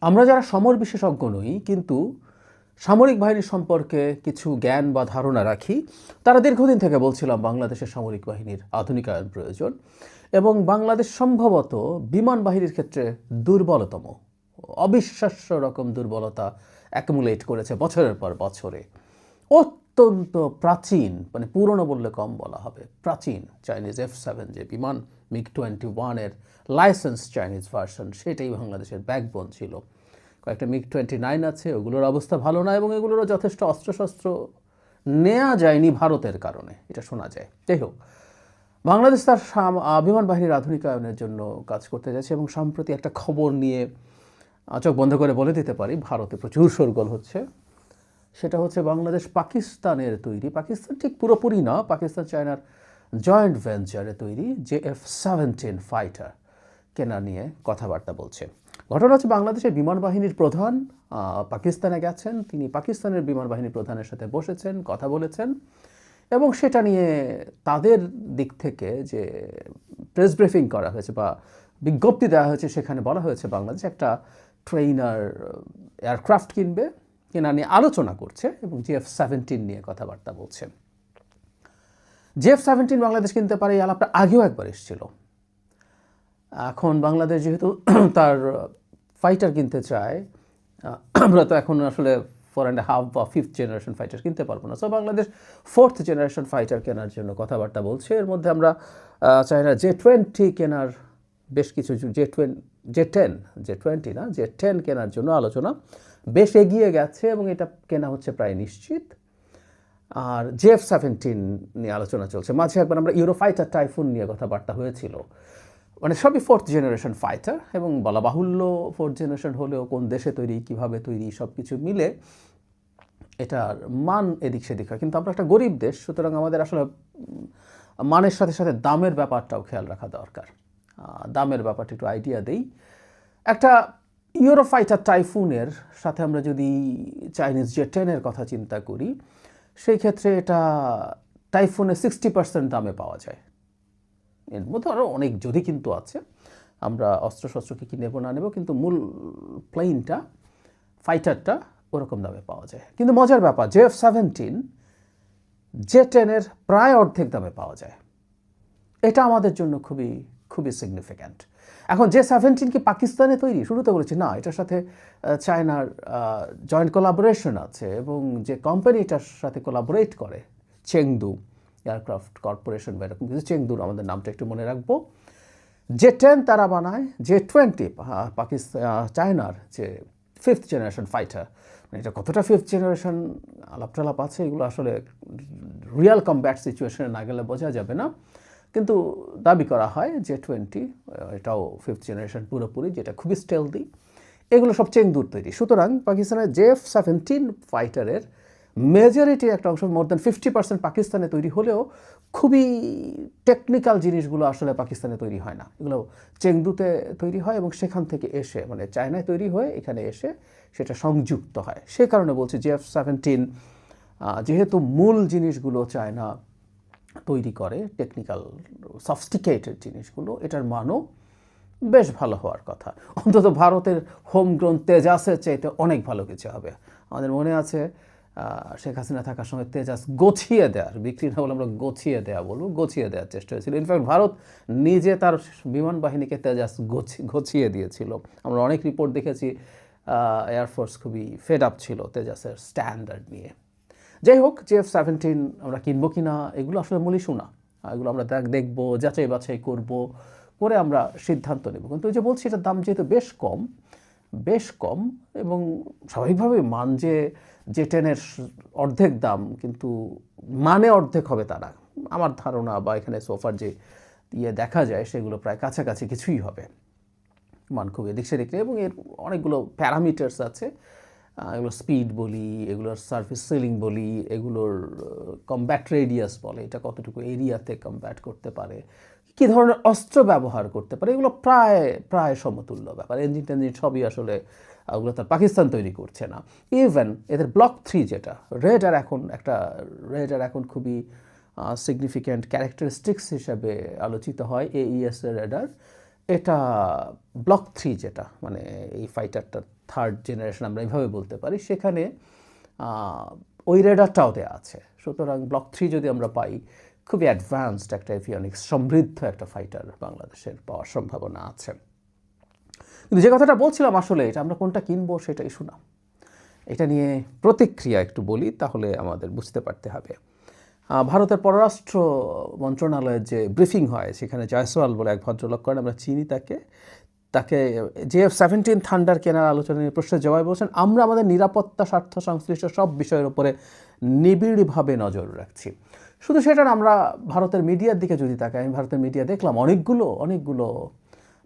আমরা যারা সমর বিশেষজ্ঞ নই কিন্তু সামরিক বাহিনী সম্পর্কে কিছু জ্ঞান বা ধারণা রাখি, তারা দীর্ঘদিন থেকে বলছিলাম বাংলাদেশের সামরিক বাহিনীর আধুনিকায়ন প্রয়োজন এবং বাংলাদেশ সম্ভবত বিমান বাহিনীর ক্ষেত্রে দুর্বলতম, অবিশ্বাস্য রকম দুর্বলতা অ্যাকুমুলেট করেছে বছরের পর বছরে। অত্যন্ত প্রাচীন, মানে পুরনো বললে কম বলা হবে, প্রাচীন চাইনিজ F-7 যে বিমান, MiG-21-এর লাইসেন্স চাইনিজ ভার্সন, সেটাই বাংলাদেশের ব্যাকবোন ছিল। কয়েকটা MiG-29 আছে, ওগুলোর অবস্থা ভালো না এবং এগুলোরও যথেষ্ট অস্ত্রশস্ত্র নেওয়া যায়নি ভারতের কারণে, এটা শোনা যায়। যাই হোক, বাংলাদেশ তার বিমান বাহিনীর আধুনিকায়নের জন্য কাজ করতে যাচ্ছে এবং সম্প্রতি একটা খবর নিয়ে চোখ বন্ধ করে বলে দিতে পারি ভারতে প্রচুর শোরগোল হচ্ছে। সেটা হচ্ছে বাংলাদেশ পাকিস্তানের তৈরি, পাকিস্তান ঠিক পুরোপুরি না, পাকিস্তান চায়নার জয়েন্ট ভেঞ্চারে তৈরি JF-17 ফাইটার কেনা নিয়ে কথাবার্তা বলছে। ঘটনা হচ্ছে বাংলাদেশের বিমান বাহিনীর প্রধান পাকিস্তানে গেছেন, তিনি পাকিস্তানের বিমান বাহিনী প্রধানের সাথে বসেছেন, কথা বলেছেন এবং সেটা নিয়ে তাদের দিক থেকে যে প্রেস ব্রিফিং করা হয়েছে বা বিজ্ঞপ্তি দেওয়া হয়েছে, সেখানে বলা হয়েছে বাংলাদেশ একটা ট্রেইনার এয়ারক্রাফট কিনবে, কেনা নিয়ে আলোচনা করছে এবং JF-17 নিয়ে কথাবার্তা বলছে। JF-17 বাংলাদেশ কিনতে পারে এই আলাপটা আগেও একবার এসেছিল। এখন বাংলাদেশ যেহেতু তার ফাইটার কিনতে চায়, আমরা তো এখন আসলে 4.5 বা 5th জেনারেশন ফাইটার কিনতে পারবো না, so Bangladesh 4th generation fighter কেনার জন্য কথাবার্তা বলছে। এর মধ্যে আমরা চায়না J-20 কেনার বেশ কিছু, J-10 না, J-10 কেনার জন্য আলোচনা বেশ এগিয়ে গেছে এবং এটা কেনা হচ্ছে প্রায় নিশ্চিত। আর JF-17 নিয়ে আলোচনা চলছে। মাঝে একবার আমরা ইউরোফাইটার টাইফুন নিয়ে কথাবার্তা হয়েছিল, মানে সবই 4th জেনারেশন ফাইটার এবং বলা বাহুল্য 4th জেনারেশন হলেও কোন দেশে তৈরি, কিভাবে তৈরি, সব কিছু মিলে এটার মান এদিক সেদিক হয়। কিন্তু আমরা একটা গরিব দেশ, সুতরাং আমাদের আসলে মানের সাথে সাথে দামের ব্যাপারটাও খেয়াল রাখা দরকার। দামের ব্যাপারটা একটু আইডিয়া দেই। একটা ইউরোফাইটার টাইফুনের সাথে আমরা যদি চাইনিজ J-10-এর কথা চিন্তা করি, সেই ক্ষেত্রে এটা টাইফুনে 60% দামে পাওয়া যায়। এর মধ্যে আরও অনেক যদি কিন্তু আছে, আমরা অস্ত্রশস্ত্রকে কি নেব না নেব, কিন্তু মূল প্লেনটা, ফাইটারটা ওরকম দামে পাওয়া যায়। কিন্তু মজার ব্যাপার, JF-17 J-10-এর প্রায় অর্ধেক দামে পাওয়া যায়। এটা আমাদের জন্য খুবই খুবই সিগনিফিক্যান্ট। এখন J-17 কি পাকিস্তানে তৈরি? শুরুতে বলেছি না, এটার সাথে চায়নার জয়েন্ট কোলাবোরেশন আছে এবং যে কোম্পানিটার সাথে কোলাবোরেট করে, চেংদু এয়ারক্রাফট কর্পোরেশন বা এরকম কিছু, চেংদুর আমাদের নামটা একটু মনে রাখবো। J-10 তারা বানায়, J-20 পাকিস্তান চায়নার যে 5th জেনারেশন ফাইটার, মানে এটা কতটা 5th জেনারেশন আলাপ টালাপ আছে, এগুলো আসলে রিয়াল কমব্যাট সিচুয়েশনে না গেলে বোঝা যাবে না, কিন্তু দাবি করা হয় J-20 এটাও 5th জেনারেশন পুরোপুরি, যেটা খুবই স্টেলদি। এগুলো সব চেংদুর তৈরি। সুতরাং পাকিস্তানের JF-17 ফাইটারের মেজরিটির একটা অংশ, মোর দ্যান 50% পাকিস্তানে তৈরি হলেও খুবই টেকনিক্যাল জিনিসগুলো আসলে পাকিস্তানে তৈরি হয় না, এগুলো চেংদুতে তৈরি হয় এবং সেখান থেকে এসে, মানে চায়নায় তৈরি হয়ে এখানে এসে সেটা সংযুক্ত হয়। সে কারণে বলছি JF-17 যেহেতু মূল জিনিসগুলো চায়না তৈরি করে, টেকনিক্যাল সফিস্টিকেটেড জিনিসগুলো, এটার মানও বেশ ভালো হওয়ার কথা। অন্তত ভারতের হোমগ্রোন তেজাসের চাইতে অনেক ভালো কিছু হবে। আমাদের মনে আছে শেখ হাসিনা থাকার সময় তেজাস গছিয়ে দেওয়ার, বিক্রি না বলে আমরা গছিয়ে দেওয়া বলবো, গছিয়ে দেওয়ার চেষ্টা হয়েছিল। ইনফ্যাক্ট ভারত নিজে তার বিমান বাহিনীকে তেজাস গছিয়ে দিয়েছিল। আমরা অনেক রিপোর্ট দেখেছি, এয়ারফোর্স খুবই ফেড আপ ছিল তেজাসের স্ট্যান্ডার্ড নিয়ে। যাই হোক, JF-17 আমরা কিনবো কিনা এগুলো আসলে মূলই শোনা, এগুলো আমরা দেখবো, যাচাই বাছাই করবো, করে আমরা সিদ্ধান্ত নেব। কিন্তু ওই যে বলছি, এটার দাম যেহেতু বেশ কম এবং স্বাভাবিকভাবে মান যে J-10-এর অর্ধেক দাম, কিন্তু মানে অর্ধেক হবে তা না আমার ধারণা, বা এখানে সোফার যে দেখা যায় সেগুলো প্রায় কাছাকাছি কিছুই হবে, মান খুব এদিক সেদিক নেই এবং এর অনেকগুলো প্যারামিটার্স আছে। এগুলোর স্পিড বলি, এগুলোর সার্ফেস সিলিং বলি, এগুলোর কমব্যাট রেডিয়াস বলে, এটা কতটুকু এরিয়াতে কমব্যাট করতে পারে, কী ধরনের অস্ত্র ব্যবহার করতে পারে, এগুলো প্রায় সমতুল্য ব্যাপার। ইঞ্জিন টেঞ্জিন সবই আসলে ওগুলো তার পাকিস্তান তৈরি করছে না। ইভেন এদের ব্লক 3 যেটা রেডার এখন খুবই সিগনিফিক্যান্ট ক্যারেক্টারিস্টিক্স হিসাবে আলোচিত হয়, AES রেডার, এটা ব্লক 3 যেটা মানে এই ফাইটারটার 3rd জেনারেশন আমরা এইভাবে বলতে পারি, সেখানে ওই রেডারটাও দেওয়া আছে। সুতরাং ব্লক 3 যদি আমরা পাই, খুবই অ্যাডভান্সড একটা এভিয়নিক্স সমৃদ্ধ একটা ফাইটার বাংলাদেশের পাওয়ার সম্ভাবনা আছে। কিন্তু যে কথাটা বলছিলাম আসলে এটা আমরা কোনটা কিনবো সেটা ইস্যু না, এটা নিয়ে প্রতিক্রিয়া একটু বলি তাহলে আমাদের বুঝতে পারতে হবে। ভারতের পররাষ্ট্র মন্ত্রণালয়ের যে ব্রিফিং হয় সেখানে জয়সওয়াল বলে এক ভদ্রলোক করেন, আমরা চিনি তাকে JF-17 থান্ডার কেনার আলোচনা নিয়ে প্রশ্নের জবাবে বলছেন, আমরা আমাদের নিরাপত্তা স্বার্থ সংশ্লিষ্ট সব বিষয়ের উপরে নিবিড়ভাবে নজর রাখছি। শুধু সেটা না, আমরা ভারতের মিডিয়ার দিকে যদি তাকাই, আমি ভারতের মিডিয়া দেখলাম অনেকগুলো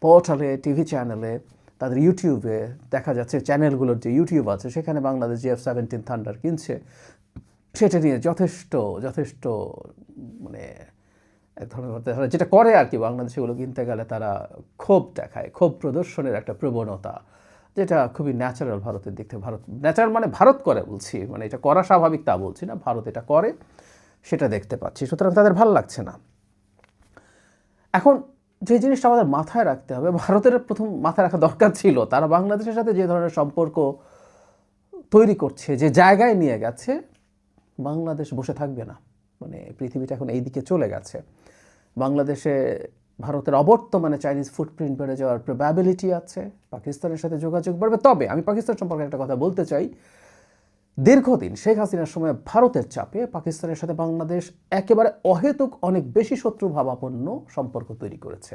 পোর্টালে, টিভি চ্যানেলে, তাদের ইউটিউবে দেখা যাচ্ছে চ্যানেলগুলোর যে ইউটিউব আছে সেখানে বাংলাদেশ JF-17 থান্ডার কিনছে, সেটা নিয়ে যথেষ্ট মানে এক ধরনের যেটা করে আর কি, বাংলাদেশে এগুলো কিনতে গেলে তারা ক্ষোভ দেখায়, ক্ষোভ প্রদর্শনের একটা প্রবণতা, যেটা খুবই ন্যাচারাল ভারতের দিক থেকে। ন্যাচারাল মানে ভারত করে বলছি, মানে এটা করা স্বাভাবিক তা বলছি না, ভারত এটা করে সেটা দেখতে পাচ্ছি, সুতরাং তাদের ভালো লাগছে না। এখন যে জিনিসটা আমাদের মাথায় রাখতে হবে, ভারতের প্রথম মাথায় রাখা দরকার ছিল, তারা বাংলাদেশের সাথে যে ধরনের সম্পর্ক তৈরি করছে, যে জায়গায় নিয়ে গেছে, বাংলাদেশ বসে থাকবে না। মানে পৃথিবীটা এখন এই দিকে চলে গেছে। বাংলাদেশে ভারতের অবর্তমানে চাইনিজ ফুটপ্রিন্ট বেড়ে যাওয়ার প্রবাবিলিটি আছে, পাকিস্তানের সাথে যোগাযোগ বাড়বে। তবে আমি পাকিস্তান সম্পর্কে একটা কথা বলতে চাই, দীর্ঘদিন শেখ হাসিনার সময় ভারতের চাপে পাকিস্তানের সাথে বাংলাদেশ একেবারে অহেতুক অনেক বেশি শত্রু ভাবাপন্ন সম্পর্ক তৈরি করেছে।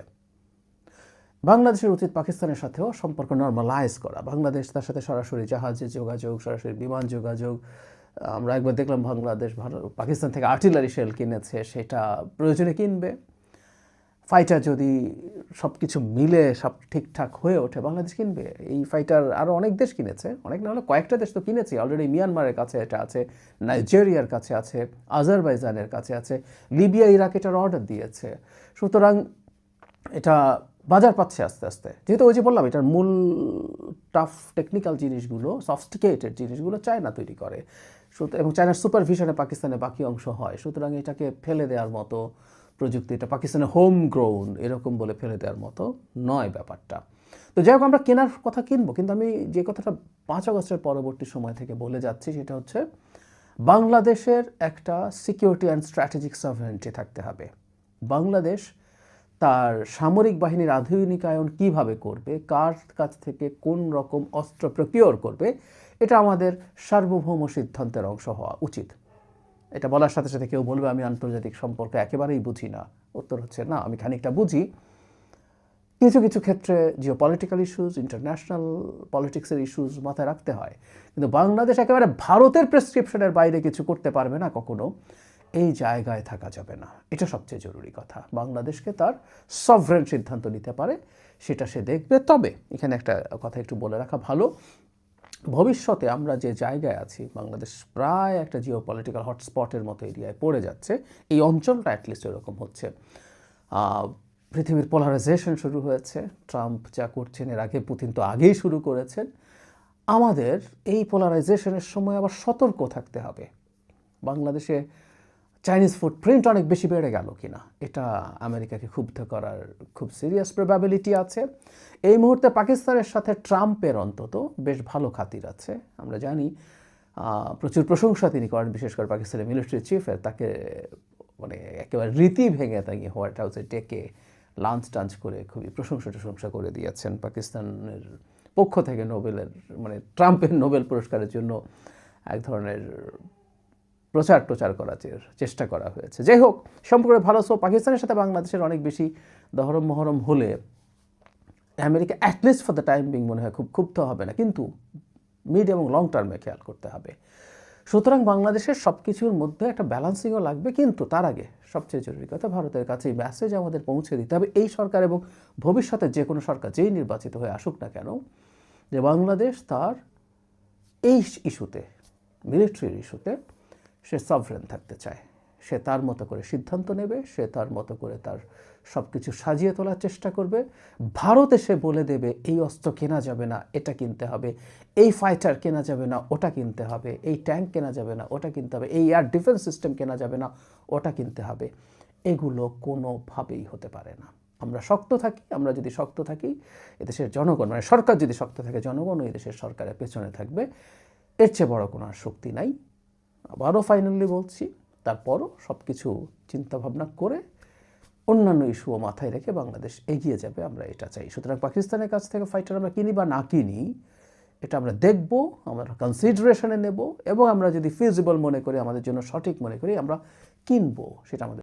বাংলাদেশের উচিত পাকিস্তানের সাথেও সম্পর্ক নর্মালাইজ করা। বাংলাদেশ তার সাথে সরাসরি জাহাজে যোগাযোগ, সরাসরি বিমান যোগাযোগ, আমরা একবার দেখলাম বাংলাদেশ পাকিস্তান থেকে আর্টিলারি শেল কিনেছে, সেটা প্রয়োজনে কিনবে। ফাইটার যদি সব কিছু মিলে সব ঠিকঠাক হয়ে ওঠে বাংলাদেশ কিনবে। এই ফাইটার আরও অনেক দেশ কিনেছে, অনেক না হলে কয়েকটা দেশ তো কিনেছে অলরেডি। মিয়ানমারের কাছে এটা আছে, নাইজেরিয়ার কাছে আছে, আজারবাইজানের কাছে আছে, লিবিয়া, ইরাক এটার অর্ডার দিয়েছে। সুতরাং এটা বাজার পাচ্ছে আস্তে আস্তে, যেহেতু ওই যে বললাম এটার মূল টাফ টেকনিক্যাল জিনিসগুলো, সফিস্টিকেটেড জিনিসগুলো চায়না তৈরি করে, এবং চায়নার সুপারভিশনে পাকিস্তানের বাকি অংশ হয়। সুতরাং এটাকে ফেলে দেওয়ার মতো প্রযুক্তি, এটা পাকিস্তানের হোম গ্রোন এরকম বলে ফেলে দেওয়ার মতো নয় ব্যাপারটা। তো যাই হোক, আমরা কেনার কথা কিনবো, কিন্তু আমি যে কথাটা 5 আগস্টের পরবর্তী সময় থেকে বলে যাচ্ছি সেটা হচ্ছে, বাংলাদেশের একটা সিকিউরিটি অ্যান্ড স্ট্র্যাটেজিক সভরেনিটি থাকতে হবে। বাংলাদেশ তার সামরিক বাহিনীর আধুনিকায়ন কিভাবে করবে, কার কাছ থেকে কোন রকম অস্ত্র প্রকিওর করবে, এটা আমাদের সার্বভৌম সিদ্ধান্তের অংশ হওয়া উচিত। এটা বলার সাথে সাথে কেউ বলবে আমি আন্তর্জাতিক সম্পর্ক একেবারেই বুঝি না। উত্তর হচ্ছে না, আমি খানিকটা বুঝি। কিছু ক্ষেত্রে জিওপলিটিক্যাল ইস্যুজ, ইন্টারন্যাশনাল পলিটিক্সের ইস্যুজ মাথায় রাখতে হয়, কিন্তু বাংলাদেশ একেবারে ভারতের প্রেসক্রিপশনের বাইরে কিছু করতে পারবে না কখনো, এই জায়গায় থাকা যাবে না। এটা সবচেয়ে জরুরি কথা। বাংলাদেশকে তার সভরেন সিদ্ধান্ত নিতে পারে, সেটা সে দেখবে। তবে এখানে একটা কথা একটু বলে রাখা ভালো, ভবিষ্যতে আমরা যে জায়গায় আছি, বাংলাদেশ প্রায় একটা জিওপলিটিক্যাল হটস্পটের মতো এরিয়ায় পড়ে যাচ্ছে। এই অঞ্চলটা অ্যাটলিস্ট এরকম হচ্ছে। পৃথিবীর পোলারাইজেশন শুরু হয়েছে। ট্রাম্প যা করছেন, এর আগে পুতিন তো আগেই শুরু করেছেন। আমাদের এই পোলারাইজেশনের সময় আবার সতর্ক থাকতে হবে। বাংলাদেশে চাইনিজ ফুটপ্রিন্ট অনেক বেশি বেড়ে গেল কিনা, এটা আমেরিকাকে ক্ষুব্ধ করার খুব সিরিয়াস প্রবাবিলিটি আছে। এই মুহূর্তে পাকিস্তানের সাথে ট্রাম্পের অন্তত বেশ ভালো খাতির আছে। আমরা জানি প্রচুর প্রশংসা তিনি করেন, বিশেষ করে পাকিস্তানের মিলিটারি চিফের। তাকে মানে একেবারে রীতি ভেঙে তাকে হোয়াইট হাউসে ডেকে লাঞ্চ টাঞ্চ করে খুবই প্রশংসা করে দিয়েছেন। পাকিস্তানের পক্ষ থেকে নোবেলের মানে ট্রাম্পের নোবেল পুরস্কারের জন্য এক ধরনের প্রচার করার চেষ্টা করা হয়েছে। যাই হোক, সম্পর্কে ভালো। সো পাকিস্তানের সাথে বাংলাদেশের অনেক বেশি দহরম মহরম হলে America at least for the time being মনে হয় খুব ক্ষুব্ধ হবে না, কিন্তু মিড এবং লং টার্মে খেয়াল করতে হবে। সুতরাং বাংলাদেশের সব কিছুর মধ্যে একটা ব্যালান্সিংও লাগবে, কিন্তু তার আগে সবচেয়ে জরুরি কথা, ভারতের কাছে এই মেসেজ আমাদের পৌঁছে দিতে হবে, এই সরকার এবং ভবিষ্যতে যে কোনো সরকার যেই নির্বাচিত হয়ে আসুক না কেন, যে বাংলাদেশ তার এই ইস্যুতে, মিলিটারির ইস্যুতে সে সভরেন থাকতে চায়। সে তার মতো করে সিদ্ধান্ত নেবে, সে তার মতো করে তার সব কিছু সাজিয়ে তোলার চেষ্টা করবে। ভারত এসে বলে দেবে এই অস্ত্র কেনা যাবে না, এটা কিনতে হবে, এই ফাইটার কেনা যাবে না, ওটা কিনতে হবে, এই ট্যাঙ্ক কেনা যাবে না, ওটা কিনতে হবে, এই এয়ার ডিফেন্স সিস্টেম কেনা যাবে না, ওটা কিনতে হবে। এগুলো কোনোভাবেই হতে পারে না। আমরা শক্ত থাকি, আমরা যদি শক্ত থাকি এদেশের জনগণ মানে সরকার যদি শক্ত থাকে জনগণও এদেশের সরকারের পেছনে থাকবে, এর চেয়ে বড় কোনো আর শক্তি নাই। আবারও ফাইনালি বলছি, তারপরও সব কিছু চিন্তাভাবনা করে অন্যান্য ইস্যুও মাথায় রেখে বাংলাদেশ এগিয়ে যাবে, আমরা এটা চাই। সুতরাং পাকিস্তানের কাছ থেকে ফাইটার আমরা কিনি বা না কিনি এটা আমরা দেখব, আমরা কনসিডারেশনে নেব, এবং আমরা যদি ফিজিবল মনে করি, আমাদের জন্য সঠিক মনে করি, আমরা কিনবো, সেটা আমাদের